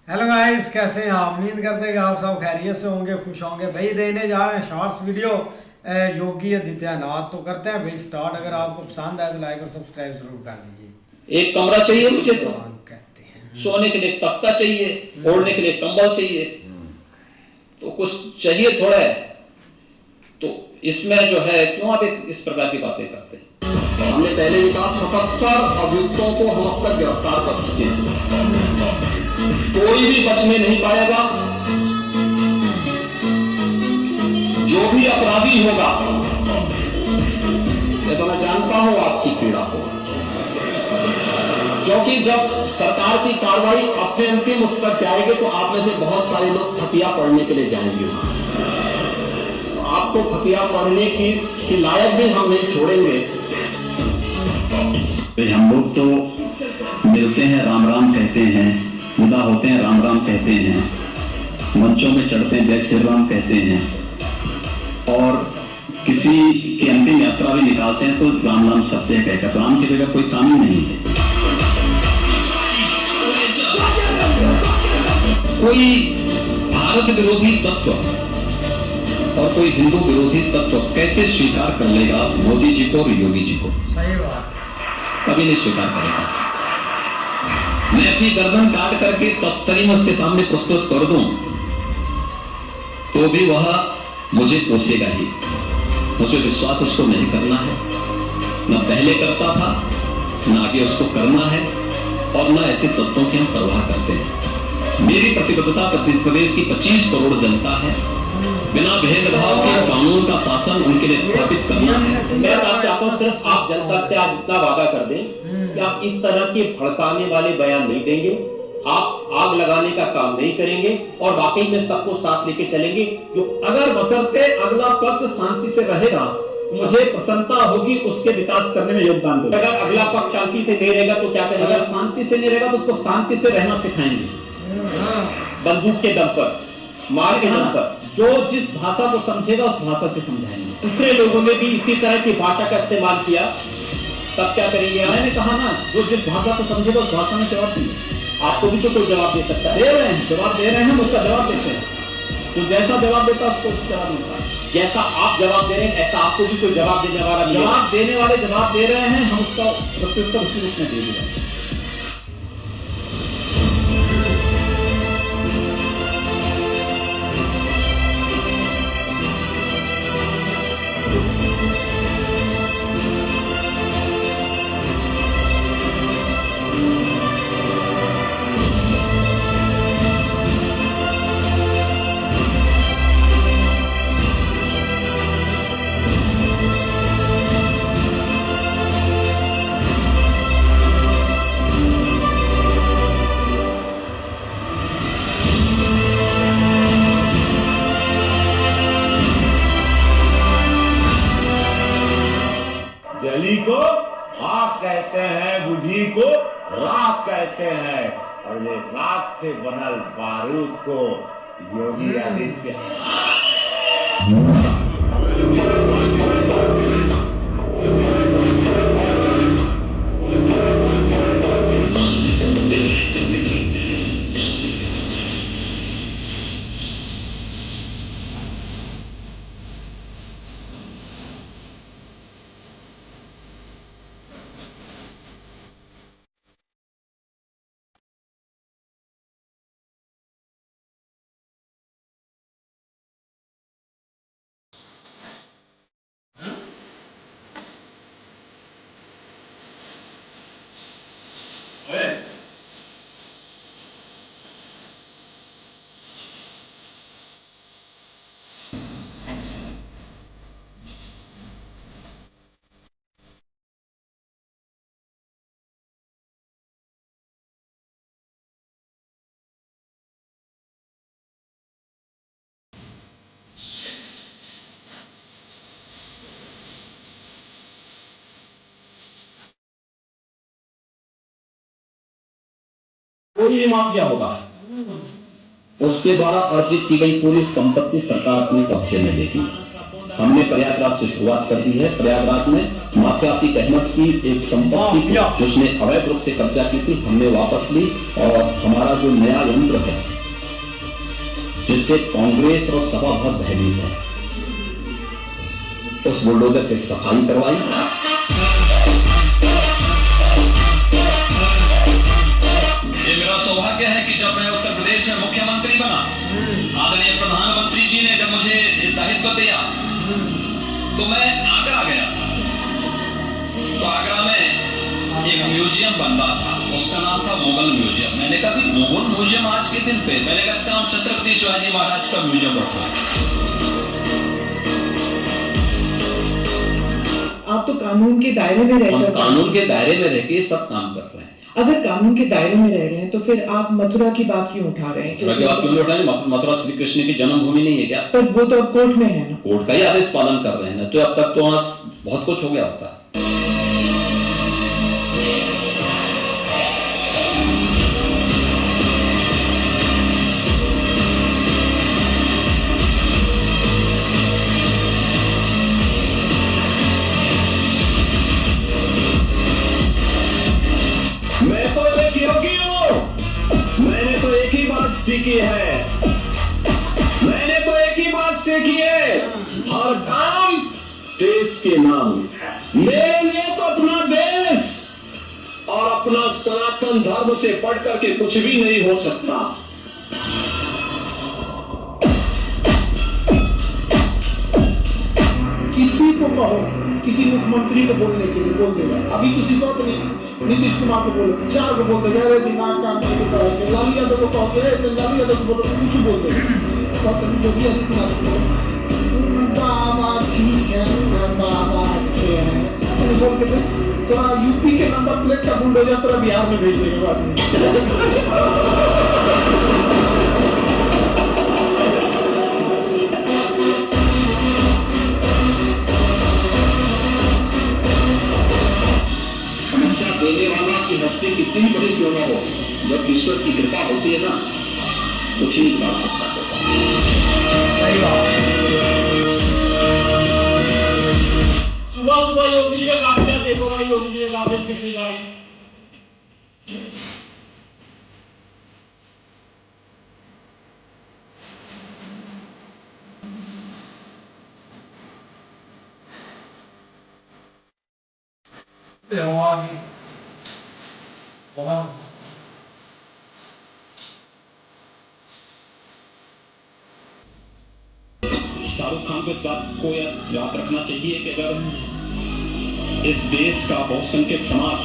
Hello guys, कैसे हैं आप? उम्मीद करते हैं कि आप सब खैरियत से होंगे, खुश होंगे। भाई देने जा रहे हैं शॉर्ट्स वीडियो योगी आदित्यनाथ। तो करते हैं भाई स्टार्ट। अगर आपको पसंद आए तो लाइक और सब्सक्राइब जरूर कर दीजिए। एक कमरा चाहिए मुझे तो, कहते हैं सोने के लिए तख्ता चाहिए, ओढ़ने के लिए कंबल चाहिए, तो कुछ चाहिए थोड़ा है। तो इसमें जो है क्यों आप इस प्रकार की बातें करते हैं? हमने पहले भी कहा 77 अभियुक्तों को हम अब तक गिरफ्तार कर चुके हैं। कोई भी बच में नहीं पाएगा। जो भी अपराधी होगा, ये तो मैं जानता हूं आपकी पीड़ा को, क्योंकि जब सरकार की कार्रवाई अपने अंतिम उस पर जाएगी तो आप में से बहुत सारे लोग फतिया पढ़ने के लिए जाएंगे। तो आपको फतिया पढ़ने की लायक भी हम नहीं छोड़ेंगे। हम लोग तो मिलते हैं, राम राम कहते हैं, विदा होते हैं, राम राम कहते हैं, मंचों में चढ़ते हैं, जय श्री राम कहते हैं, और किसी की अंतिम यात्रा भी निकालते हैं तो राम राम सत्य कहकर। राम की जगह कोई काम ही नहीं है। कोई भारत विरोधी तत्व और कोई हिंदू विरोधी तत्व कैसे स्वीकार कर लेगा मोदी जी को और योगी जी को? सही बात। कभी नहीं स्वीकार करेगा। मैं अपनी गर्दन काट करके तस्तरी में उसके सामने प्रस्तुत कर दूं तो भी वह मुझे कोसेगा ही। मुझे विश्वास उसको नहीं करना है, न पहले करता था, न आगे उसको करना है, और न ऐसे तत्वों की हम परवाह करते हैं। मेरी प्रतिबद्धता प्रदेश की 25 करोड़ जनता है। बिना भेदभाव के कानून का शासन उनके लिए स्थापित करना है। मैं आप चाहता हूं सिर्फ आप जनता से आज इतना वादा कर दें कि आप इस तरह के भड़काने वाले बयान नहीं देंगे, आप आग लगाने का काम नहीं करेंगे, और वाकई में सबको साथ लेके चलेंगे। जो अगर बशर्ते अगला पक्ष शांति से रहेगा, मुझे प्रसन्नता होगी उसके विकास करने में योगदान देगा। अगर अगला पक्ष शांति से नहीं रहेगा तो क्या करेंगे? अगर शांति से नहीं रहेगा तो उसको शांति से रहना सिखाएंगे। बंदूक के दम पर, मार के दम पर, जो जिस भाषा को समझेगा उस भाषा से समझाएंगे। दूसरे लोगों ने भी इसी तरह की भाषा का इस्तेमाल किया, तब क्या करेंगे? मैंने कहा ना, जो जिस भाषा को समझेगा उस भाषा में जवाब दिए। आपको भी तो कोई जवाब दे सकता है। दे रहे हैं, जवाब दे रहे हैं, हम उसका जवाब देते हैं। तो जैसा जवाब देता है उसको उस जवाब मिलता है। जैसा आप जवाब दे रहे हैं ऐसा आपको भी कोई जवाब देने वाला नहीं। जवाब देने वाले जवाब दे रहे हैं, हम उसका प्रत्युत्तर उसी रूप में दे रहे हैं। जली को आग कहते हैं, बुझी को राख कहते हैं, और ये राख से बनल बारूद को योगी आदित्य। कोई भी माफिया होगा, उसके द्वारा अर्जित की गई पूरी संपत्ति सरकार अपने कब्जे में लेगी। हमने प्रयागराज से शुरुआत कर दी है। प्रयागराज में माफिया की अहमद की एक संपत्ति जिसने अवैध रूप से कब्जा की थी, हमने वापस ली, और हमारा हमारा जो नया यंत्र है जिससे कांग्रेस और सपा बहुत भयभीत है, उस बुलडोजर से सफाई करवाई। ये मेरा सौभाग्य है कि जब मैं उत्तर प्रदेश में मुख्यमंत्री बना, आदरणीय प्रधानमंत्री जी ने जब मुझे दायित्व दिया तो मैं आगरा गया था। तो आगरा में एक म्यूजियम बन रहा था, उसका नाम था मुगल म्यूजियम। मैंने कहा कि मुगल म्यूजियम आज के दिन पे, मैंने कहा इसका नाम छत्रपति शिवाजी महाराज का म्यूजियम रखा है। आप तो कानून के दायरे में रहकर, कानून के दायरे में रह के सब काम कर रहे हैं। अगर कानून के दायरे में रह रहे हैं तो फिर आप मथुरा की बात क्यों उठा रहे हैं? मथुरा की बात क्यों उठा रहे हैं? मथुरा श्री कृष्ण की जन्मभूमि नहीं है क्या? पर वो तो अब कोर्ट में है ना। कोर्ट का ही आदेश पालन कर रहे हैं ना, तो अब तक तो वहां बहुत कुछ हो गया होता। मैं तो एक योगी हूं, मैंने तो एक ही बात सीखी है, मैंने तो एक ही बात सीखी है, हर काम देश के नाम। मेरे लिए तो अपना देश और अपना सनातन धर्म से बढ़ करके कुछ भी नहीं हो सकता। किसी को कहो, किसी मुख्यमंत्री को बोलने के लिए बोल देगा। अभी किसी को तो नहीं, नीतीश कुमार को बोलो, चार को बोल देगा, अरे दिमाग काम नहीं करता है। लालू यादव को कहो, लालू यादव को बोलो, कुछ बोल देगा। और कभी योगी आदित्यनाथ को बाबा ठीक है, बाबा अच्छे हैं, अपने बोल के तो यूपी के नंबर प्लेट का बुलडोजर तेरा बिहार में भेज देगा बाद में। देने वाला की हस्ती कितनी बड़ी क्यों ना हो, जब ईश्वर की कृपा होती है ना, कुछ नहीं कर सकता। सुबह सुबह योगी जी का काफिला देखो भाई, योगी जी के काफिले कितनी गाड़ी। शाहरुख खान को इस बात को याद रखना चाहिए कि अगर इस देश का बहुसंख्यक समाज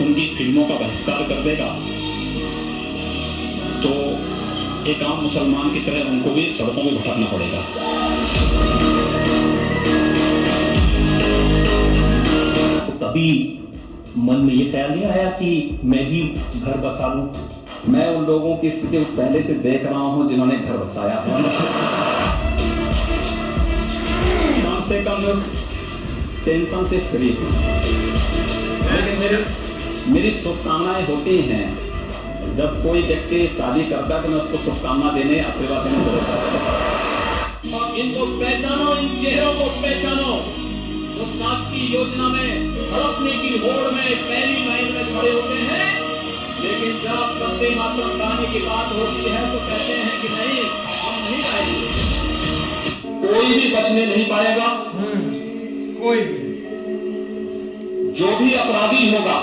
उनकी फिल्मों का बहिष्कार कर देगा तो एक आम मुसलमान की तरह उनको भी सड़कों में भटकना पड़ेगा। कभी मन में ये ख्याल नहीं आया कि मैं भी घर बसा लूं? मैं उन लोगों की स्थिति पहले से देख रहा हूं जिन्होंने घर बसाया है। कम से कम टेंशन से फ्री हूं, लेकिन मेरी शुभकामनाएं होती हैं जब कोई व्यक्ति शादी करता है तो मैं उसको शुभकामना देने, आशीर्वाद देने जरूर करता हूं। और इनको पहचानो, इन चेहरों को पहचानो जो शासकीय योजना में हड़पने की होड़ में पहली लाइन में खड़े होते हैं, लेकिन जब वंदे मातरम गाने की बात होती है तो कहते हैं कि नहीं, हम नहीं गाएंगे। कोई भी बचने नहीं पाएगा, कोई भी जो भी अपराधी होगा।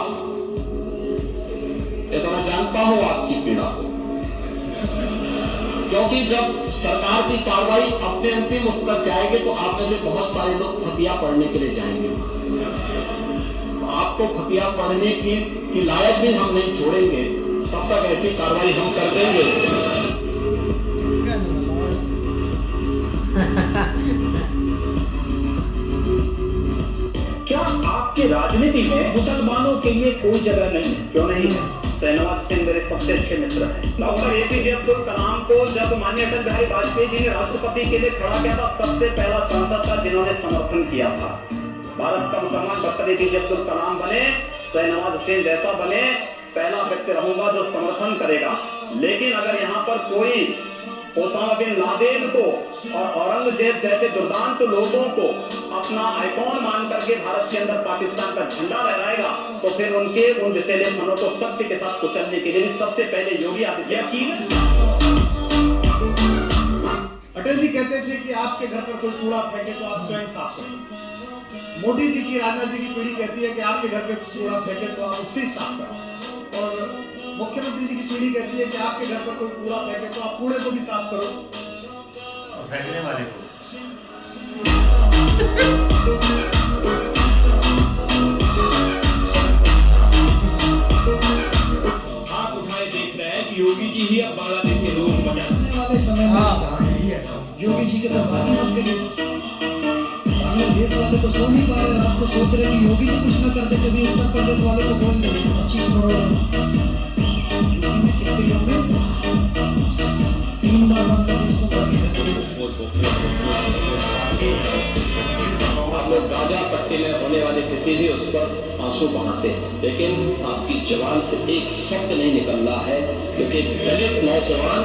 ये तो मैं जानता हूं आपकी पीड़ा को, क्योंकि जब सरकार की कार्रवाई अपने अंतिम उस तक जाएगी तो आप में से बहुत सारे लोग फतिया पढ़ने के लिए जाएंगे। आपको फतिया पढ़ने की लायक भी हम नहीं छोड़ेंगे, तब तक ऐसी कार्रवाई हम कर देंगे। क्या आपकी राजनीति में मुसलमानों के लिए कोई जगह नहीं है? क्यों नहीं है? शहनवाज सिंह मेरे सबसे अच्छे मित्र हैं। डॉक्टर एपीजे अब्दुल कलाम को जब माननीय अटल बिहारी वाजपेयी जी ने राष्ट्रपति के लिए खड़ा किया था, सबसे पहला सांसद था जिन्होंने समर्थन किया था। भारत का मुसलमान डॉक्टर एपीजे अब्दुल कलाम बने, शहनवाज सिंह जैसा बने, पहला व्यक्ति रहूंगा जो समर्थन करेगा। लेकिन अगर यहाँ पर कोई ओसामा बिन लादेन को और औरंगजेब जैसे दुर्दांत लोगों को अपना आइकॉन मान करके भारत के अंदर पाकिस्तान का झंडा लहराएगा, तो फिर उनके उन विषैले मनों को सत्य के साथ कुचलने के लिए सबसे पहले योगी आदित्यनाथ। अटल जी कहते थे कि आपके घर पर कोई कूड़ा फेंके तो आप स्वयं साफ करें। मोदी जी की, राजनाथ जी की पीढ़ी कहती है कि आपके घर पे कूड़ा फेंके तो आप उससे ही साफ करें। और मुख्यमंत्री जी की पीढ़ी कहती है कि आपके घर पर कोई कूड़ा फेंके तो आप कूड़े को भी साफ करो और फेंकने वाले को। हाथ उठाए देख रहे हैं कि योगी जी ही अब बांग्लादेश के लोग बचाने वाले समय में योगी जी के तो बात ही मत करिए। बांग्लादेश वाले तो सो नहीं पा रहे, आप तो सोच रहे कि योगी जी कुछ न करते, कभी उत्तर प्रदेश वालों को बोल देंगे 25 करोड़ यूपी में कितने लोग हैं? 3 बार बांग्लादेश को कर आप लोग गाजा पट्टी में होने वाले किसी भी उस पर आंसू बहाते हैं, लेकिन आपकी जवान से एक शब्द नहीं निकल रहा है, क्योंकि दलित नौजवान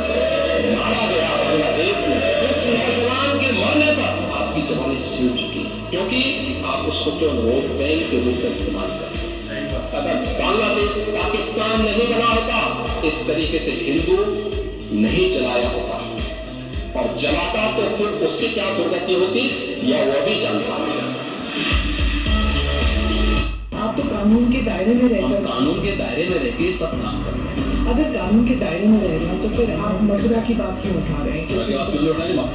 मारा गया बांग्लादेश में। उस नौजवान के मरने पर आपकी जवानी सिल चुकी, क्योंकि आप उसको जो वोट बैंक के रूप में इस्तेमाल करते हैं। अगर बांग्लादेश पाकिस्तान नहीं बना होता, इस तरीके से हिंदू नहीं जलाया होता, और जलाता तो फिर उसकी क्या दुर्गति होती या वो भी जानता है। आप तो कानून के दायरे में रहकर, कानून के दायरे में रहकर सब काम करते हैं। अगर कानून के दायरे में रह रहे हैं तो फिर आप मथुरा की बात क्यों उठा रहे हैं?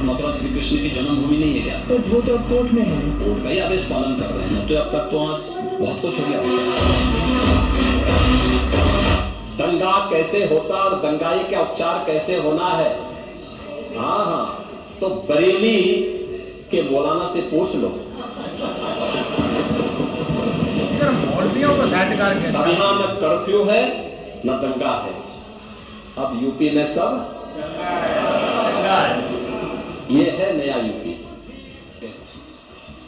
मथुरा श्री कृष्ण की जन्मभूमि नहीं है क्या? तो वो तो अब कोर्ट में है, कोर्ट का ही आदेश पालन कर रहे हैं, तो अब तक तो आज बहुत कुछ हो गया। दंगा कैसे होता और दंगाई का उपचार कैसे होना है, हाँ, तो बरेली के मौलाना से पूछ लो। मौलवियों को सेट करके अब यहाँ न कर्फ्यू है न दंगा है, अब यूपी में सब ये है नया यूपी।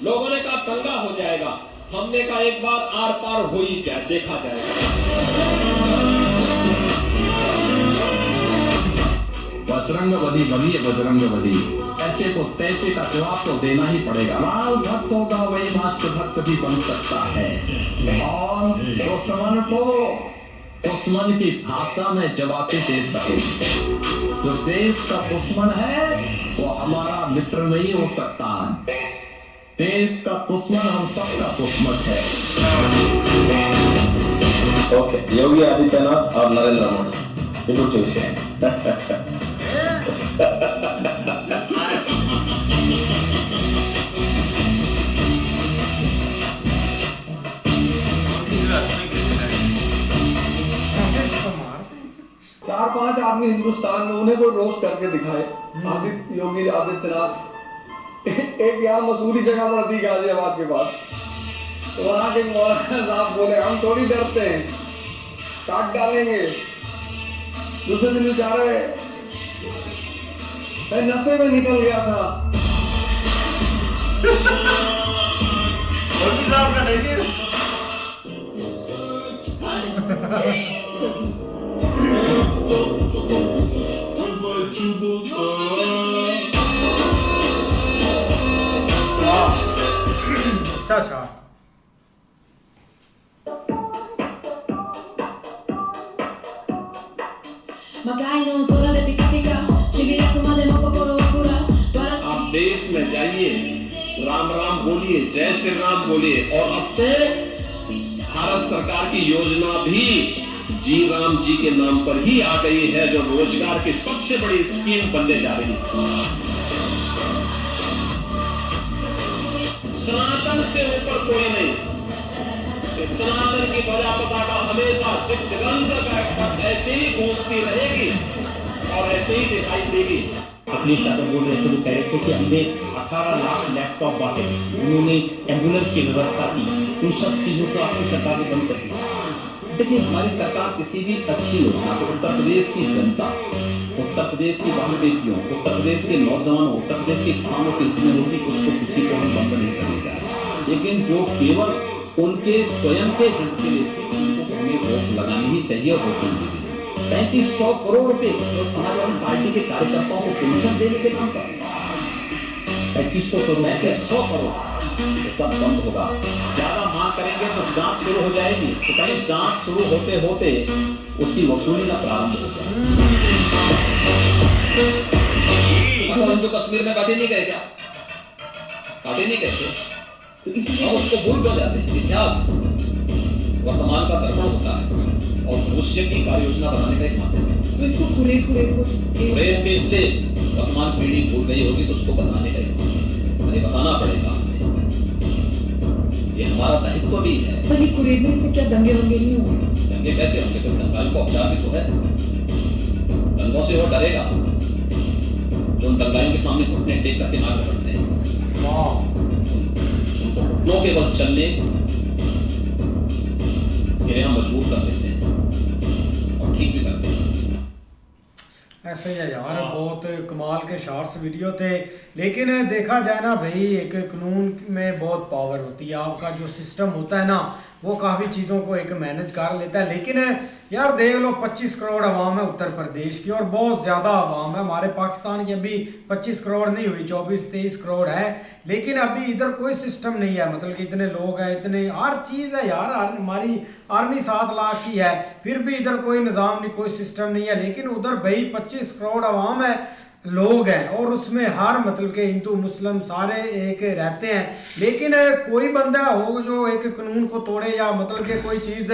लोगों ने कहा दंगा हो जाएगा, हमने कहा एक बार आर पार हो ही जाए, देखा जाएगा। बजरंगबली बली बजरंगबली, ऐसे को तैसे का जवाब तो देना ही पड़ेगा। माल भक्त होगा वही राष्ट्र भक्त भी बन सकता है, और दुश्मन को दुश्मन की भाषा में जवाब दे सके। जो देश का दुश्मन है वो हमारा मित्र नहीं हो सकता, देश का दुश्मन हम सबका दुश्मन है। ओके, योगी आदित्यनाथ और नरेंद्र मोदी इनको चूसे चार पांच आदमी हिंदुस्तान में, उन्हें कोई रोस्ट करके दिखाए। आदित्य योगी आदित्यनाथ एक यहाँ मसूरी जगह पर थी गाजियाबाद के पास, तो वहां के मौलाना साहब बोले हम थोड़ी डरते हैं, काट डालेंगे। दूसरे दिन बेचारे नशे में निकल गया था। साहब का देखिए अच्छा शॉट। आप देश में जाइए, राम राम बोलिए, जय श्री राम बोलिए, और अब से भारत सरकार की योजना भी जी राम जी के नाम पर ही आ गई है, जो रोजगार की सबसे बड़ी स्कीम बनने जा रही है। सनातन से ऊपर कोई नहीं, सनातन की ध्वजा पताका हमेशा दिग्गंत ऐसे ही गूंजती रहेगी और ऐसे ही दिखाई देगी। अखिलेश यादव बोल रहे थे, वो कह रहे थे कि हमने 18 लाख लैपटॉप बांटे, उन्होंने एम्बुलेंस की व्यवस्था की, उन सब चीजों को आपकी सरकार ने बंद कर दिया। देखिए, हमारी सरकार किसी भी अच्छी योजना को उत्तर प्रदेश की जनता, उत्तर प्रदेश की बहन बेटियों, उत्तर प्रदेश के नौजवानों, उत्तर प्रदेश के किसानों के हित में होगी, उसको किसी को हम बंद नहीं करने जा रहे। लेकिन जो केवल उनके स्वयं के हित के लिए थी, उनको हमें वोट लगानी ही चाहिए और वोटिंग भी। 3500 करोड़ रुपए जो समाजवादी पार्टी के कार्यकर्ताओं को पेंशन देने के नाम पर 3500 करोड़ ये सब बंद होगा। ज्यादा मांग करेंगे तो जांच शुरू हो जाएगी, तो कहीं जांच शुरू होते होते उसकी वसूली का प्रारंभ हो जाए। मतलब जो कश्मीर में काटे नहीं गए क्या, काटे नहीं गए थे, तो इसलिए उसको भूल कर जाते हैं। इतिहास वर्तमान का दर्पण होता है और भविष्य की कार्य योजना बनाने का एक माध्यम है। तो इसको कुरेद पे इसलिए वर्तमान पीढ़ी भूल गई होगी तो उसको बताने का एक माध्यम है, हमें बताना पड़ेगा। ये हमारा दायित्व भी है। पर ये कुरेदने से क्या दंगे वंगे नहीं होंगे? दंगे कैसे होंगे? तो दंगाइयों को उपचार भी तो है। दंगों से वो डरेगा जो उन दंगाइयों के सामने घुटने टेक करके आगे बढ़ते हैं। उनको घुटनों के बल चलने के लिए हम मजबूर कर देते हैं और ठीक भी करते हैं। ऐसे ही है यार, बहुत कमाल के शॉर्ट्स वीडियो थे। लेकिन देखा जाए ना भाई, एक कानून में बहुत पावर होती है। आपका जो सिस्टम होता है ना, वो काफ़ी चीज़ों को एक मैनेज कर लेता है। लेकिन यार देख लो, 25 करोड़ आवाम है उत्तर प्रदेश की, और बहुत ज़्यादा आवाम है। हमारे पाकिस्तान की अभी 25 करोड़ नहीं हुई, 24-23 करोड़ है। लेकिन अभी इधर कोई सिस्टम नहीं है, मतलब कि इतने लोग हैं, इतने हर चीज़ है यार। हमारी आर्मी 7 लाख की है, फिर भी इधर कोई निज़ाम नहीं, कोई सिस्टम नहीं है। लेकिन उधर भाई 25 करोड़ आवाम है, लोग हैं, और उसमें हर मतलब के हिंदू मुस्लिम सारे एक रहते हैं। लेकिन कोई बंदा हो जो एक कानून को तोड़े या मतलब कि कोई चीज़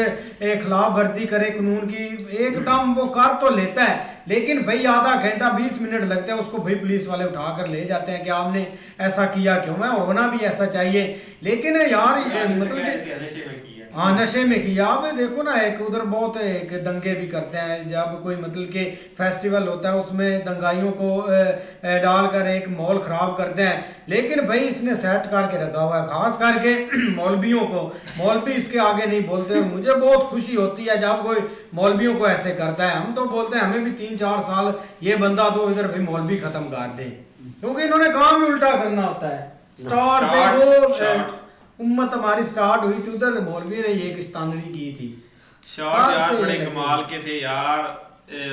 खिलाफ वर्जी करे कानून की, एकदम वो कर तो लेता है। लेकिन भाई आधा घंटा 20 मिनट लगते हैं उसको, भाई पुलिस वाले उठा कर ले जाते हैं कि आपने ऐसा किया क्यों है, और होना भी ऐसा चाहिए। लेकिन यार मतलब कि हाँ, नशे में किया। अब देखो ना, एक उधर बहुत एक दंगे भी करते हैं, जब कोई मतलब के फेस्टिवल होता है उसमें दंगाइयों को डालकर एक माहौल ख़राब करते हैं। लेकिन भाई इसने सेट करके रखा हुआ है, खास करके मौलवियों को। मौलवी इसके आगे नहीं बोलते, और मुझे बहुत खुशी होती है जब कोई मौलवियों को ऐसे करता है। हम तो बोलते हैं हमें भी 3-4 साल ये बंदा दो इधर भाई मौलवी ख़त्म कर दे, क्योंकि इन्होंने काम ही उल्टा करना होता है। स्टार्ट से वो उम्मत हमारी स्टार्ट हुई थी, उधर मौलवी ने ये किस्तानड़ी की थी। शॉट यार बड़े कमाल के थे यार,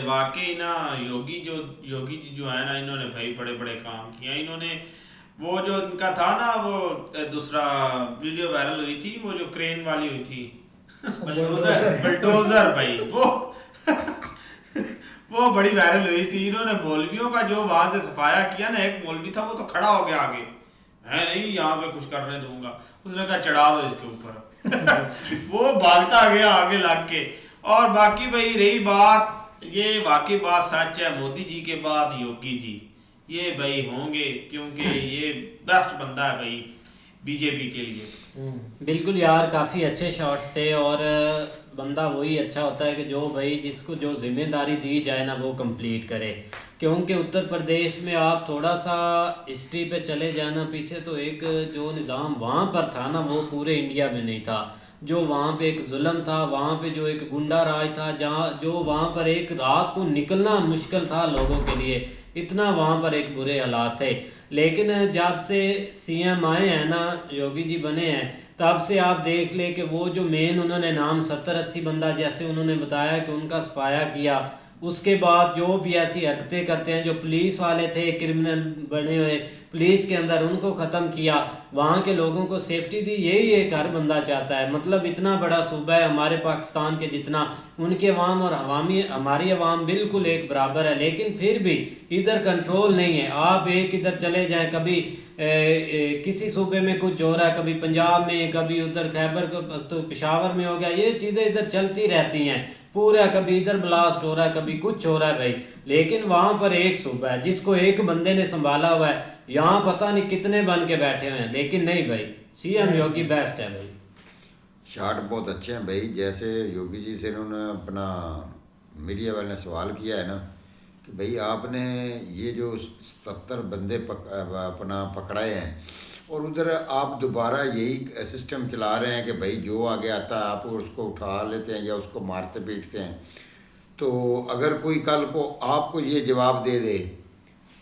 वाकई ना। योगी जी जो है ना, इन्होंने भाई बड़े बड़े काम किए। इन्होंने वो जो इनका था ना, वो दूसरा वीडियो वायरल हुई थी, वो जो क्रेन वाली हुई थी, बुलडोजर भाई, वो बड़ी वायरल हुई थी। इन्होंने मौलवियों का जो वहां से सफाया किया ना, एक मौलवी था वो तो खड़ा हो गया आगे, है नहीं यहाँ पे कुछ करने दूंगा, उसने कहा चढ़ा दो इसके ऊपर। वो भागता गया आगे लग के। और बाकी भाई रही बात, ये वाकई बात सच है, मोदी जी के बाद योगी जी ये भाई होंगे, क्योंकि ये बेस्ट बंदा है भाई बीजेपी के लिए। बिल्कुल यार, काफ़ी अच्छे शॉट्स थे। और बंदा वही अच्छा होता है कि जो भाई जिसको जो जिम्मेदारी दी जाए ना वो कंप्लीट करे। क्योंकि उत्तर प्रदेश में आप थोड़ा सा हिस्ट्री पे चले जाना पीछे, तो एक जो निज़ाम वहाँ पर था ना, वो पूरे इंडिया में नहीं था। जो वहाँ पे एक जुल्म था, वहाँ पे जो एक गुंडा राज था, जहाँ जो वहाँ पर एक रात को निकलना मुश्किल था लोगों के लिए, इतना वहाँ पर एक बुरे हालात थे। लेकिन जब से सीएम आए हैं ना, योगी जी बने हैं, तब से आप देख ले कि वो जो मेन उन्होंने नाम 70-80 बंदा जैसे उन्होंने बताया कि उनका सफाया किया, उसके बाद जो भी ऐसी हरकतें करते हैं, जो पुलिस वाले थे क्रिमिनल बने हुए पुलिस के अंदर, उनको ख़त्म किया, वहाँ के लोगों को सेफ्टी दी। यही एक हर बंदा चाहता है। मतलब इतना बड़ा सूबा है हमारे पाकिस्तान के जितना, उनके अवाम और हमारी अवाम बिल्कुल एक बराबर है। लेकिन फिर भी इधर कंट्रोल नहीं है। आप एक इधर चले जाएं, कभी किसी सूबे में कुछ हो रहा है, कभी पंजाब में, कभी उधर खैबर तो पेशावर में हो गया, ये चीज़ें इधर चलती रहती हैं पूरा। कभी इधर ब्लास्ट हो रहा है, कभी कुछ हो रहा है भाई। लेकिन वहाँ पर एक सूबा है जिसको एक बंदे ने संभाला हुआ है। यहाँ पता नहीं कितने बन के बैठे हुए हैं, लेकिन नहीं भाई, सीएम योगी बेस्ट है भाई। शॉट बहुत अच्छे हैं भाई। जैसे योगी जी से उन्होंने अपना मीडिया वाले ने सवाल किया है ना कि भाई आपने ये जो 77 बंदे अपना पकड़ाए हैं, और उधर आप दोबारा यही सिस्टम चला रहे हैं कि भाई जो आगे आता है आप उसको उठा लेते हैं या उसको मारते पीटते हैं। तो अगर कोई कल को आपको ये जवाब दे दे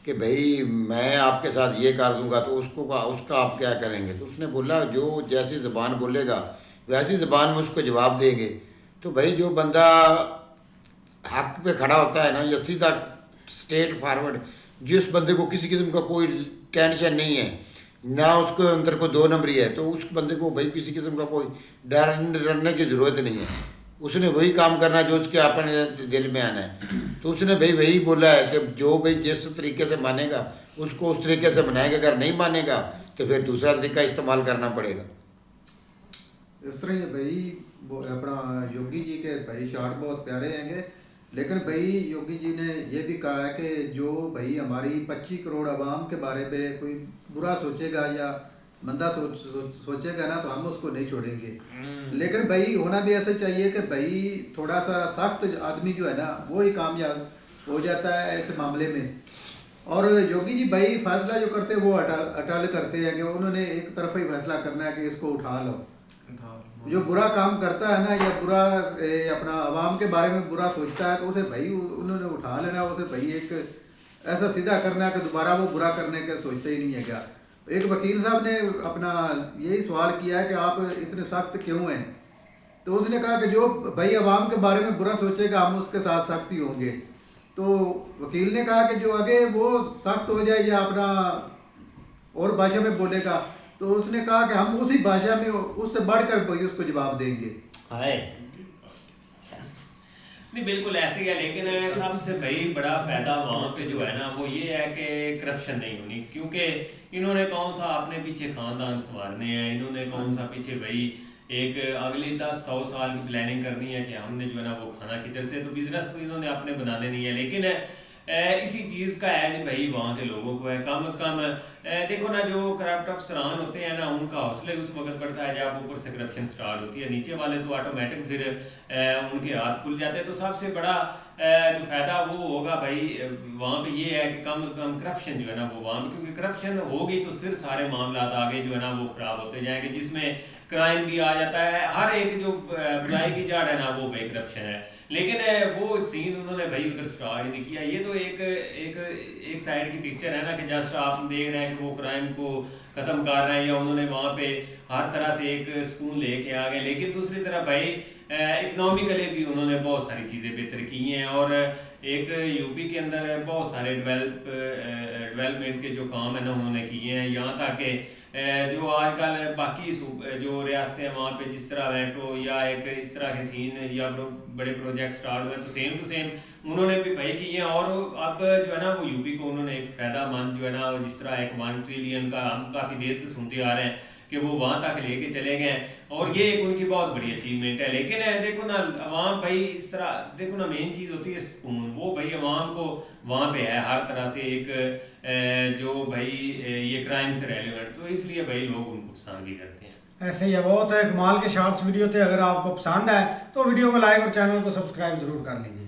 कि भाई मैं आपके साथ ये कर दूंगा, तो उसका आप क्या करेंगे? तो उसने बोला जो जैसी ज़बान बोलेगा वैसी ज़बान में उसको जवाब देंगे। तो भाई जो बंदा हक पे खड़ा होता है ना, या सीधा स्ट्रेट फॉरवर्ड, जिस बंदे को किसी किस्म का कोई टेंशन नहीं है, ना उसके अंदर कोई दो नंबरी है, तो उस बंदे को भाई किसी किस्म का कोई डरने की ज़रूरत नहीं है। उसने वही काम करना है जो उसके अपने दिल में आना है। तो उसने भाई वही बोला है कि जो भाई जिस तरीके से मानेगा उसको उस तरीके से मनाएगा, अगर नहीं मानेगा तो फिर दूसरा तरीका इस्तेमाल करना पड़ेगा। इस तरह ये भाई अपना योगी जी के भाई शॉर्ट बहुत प्यारे हैंगे, लेकिन भाई योगी जी ने ये भी कहा है कि जो भाई हमारी 25 करोड़ आवाम के बारे में कोई बुरा सोचेगा या मंदा सोचेगा ना, तो हम उसको नहीं छोड़ेंगे। लेकिन भाई होना भी ऐसा चाहिए कि भाई थोड़ा सा सख्त आदमी जो है ना वो ही कामयाब हो जाता है ऐसे मामले में। और योगी जी भाई फैसला जो करते हैं वो अटल करते हैं कि उन्होंने एक तरफा ही फैसला करना है कि इसको उठा लो। जो बुरा काम करता है ना या बुरा अपना आवाम के बारे में बुरा सोचता है तो उसे भाई उन्होंने उठा लेना, उसे भाई एक ऐसा सीधा करना है कि दोबारा वो बुरा करने का सोचते ही नहीं है। क्या एक वकील साहब ने अपना यही सवाल किया है कि आप इतने सख्त क्यों हैं, तो उसने कहा कि जो भाई आवाम के बारे में बुरा सोचेगा हम उसके साथ सख्त ही होंगे। तो वकील ने कहा कि जो आगे वो सख्त हो जाए या अपना और भाषा में बोलेगा, तो उसने कहा कि हम उसी भाषा में उससे बढ़कर भाई उसको जवाब देंगे। नहीं बिल्कुल ऐसे ही है, लेकिन सबसे भाई बड़ा फायदा वहाँ पे जो है ना वो ये है कि करप्शन नहीं होनी, क्योंकि इन्होंने कौन सा अपने पीछे खानदान संवारने हैं, इन्होंने कौन सा पीछे भाई एक अगली 10-100 साल की प्लानिंग करनी है कि हमने जो है ना वो खाना किधर से, तो बिजनेस तो इन्होंने अपने बनाने नहीं है। लेकिन इसी चीज़ का एज भाई वहाँ के लोगों को है। कम से कम देखो ना जो करप्ट अफसरान होते हैं ना उनका हौसला उस वक्त बढ़ता है जब ऊपर से करप्शन स्टार्ट होती है, नीचे वाले तो ऑटोमेटिक फिर उनके हाथ खुल जाते हैं। तो सबसे बड़ा जो फायदा वो होगा भाई वहाँ पे ये है कि कम से कम करप्शन जो है ना वो वहाँ पे, क्योंकि करप्शन होगी तो फिर सारे मामला आगे जो है ना वो खराब होते जाएंगे, जिसमें क्राइम भी आ जाता है। हर एक जो बुराई की जड़ है ना वो भाई करप्शन है। लेकिन वो सीन उन्होंने भाई उधर स्टार्ट नहीं किया। ये तो एक साइड की पिक्चर है ना कि जस्ट आप देख रहे हैं कि वो क्राइम को ख़त्म कर रहे हैं या उन्होंने वहाँ पे हर तरह से एक सुकून लेके आ गए। लेकिन दूसरी तरफ भाई इकनॉमिकली भी उन्होंने बहुत सारी चीज़ें बेहतर की हैं और एक यूपी के अंदर बहुत सारे डेवलपमेंट के जो काम है ना उन्होंने किए हैं। यहाँ तक कि जो आजकल बाकी जो रियासतें हैं वहाँ पे जिस तरह मेट्रो या एक इस तरह के सीन या बड़े प्रोजेक्ट स्टार्ट हुए तो सेम टू सेम उन्होंने भी भाई किए हैं। और अब जो है ना वो यूपी को उन्होंने एक फ़ायदा मंद जो है ना जिस तरह एक 1 ट्रिलियन का हम काफ़ी देर से सुनते आ रहे हैं कि वो वहाँ तक लेके चले गए और ये एक उनकी बहुत बड़ी अचीवमेंट है। लेकिन देखो ना अवाम भाई इस तरह देखो ना मेन चीज़ होती है सुकून, वो भाई अवाम को वहाँ पे है हर तरह से एक जो भाई ये क्राइम से रेलिवेंट, तो इसलिए भाई लोग उनको पसंद भी करते हैं। ऐसे ही बहुत कमाल के शॉर्ट्स वीडियो थे। अगर आपको पसंद आए तो वीडियो को लाइक और चैनल को सब्सक्राइब जरूर कर लीजिए।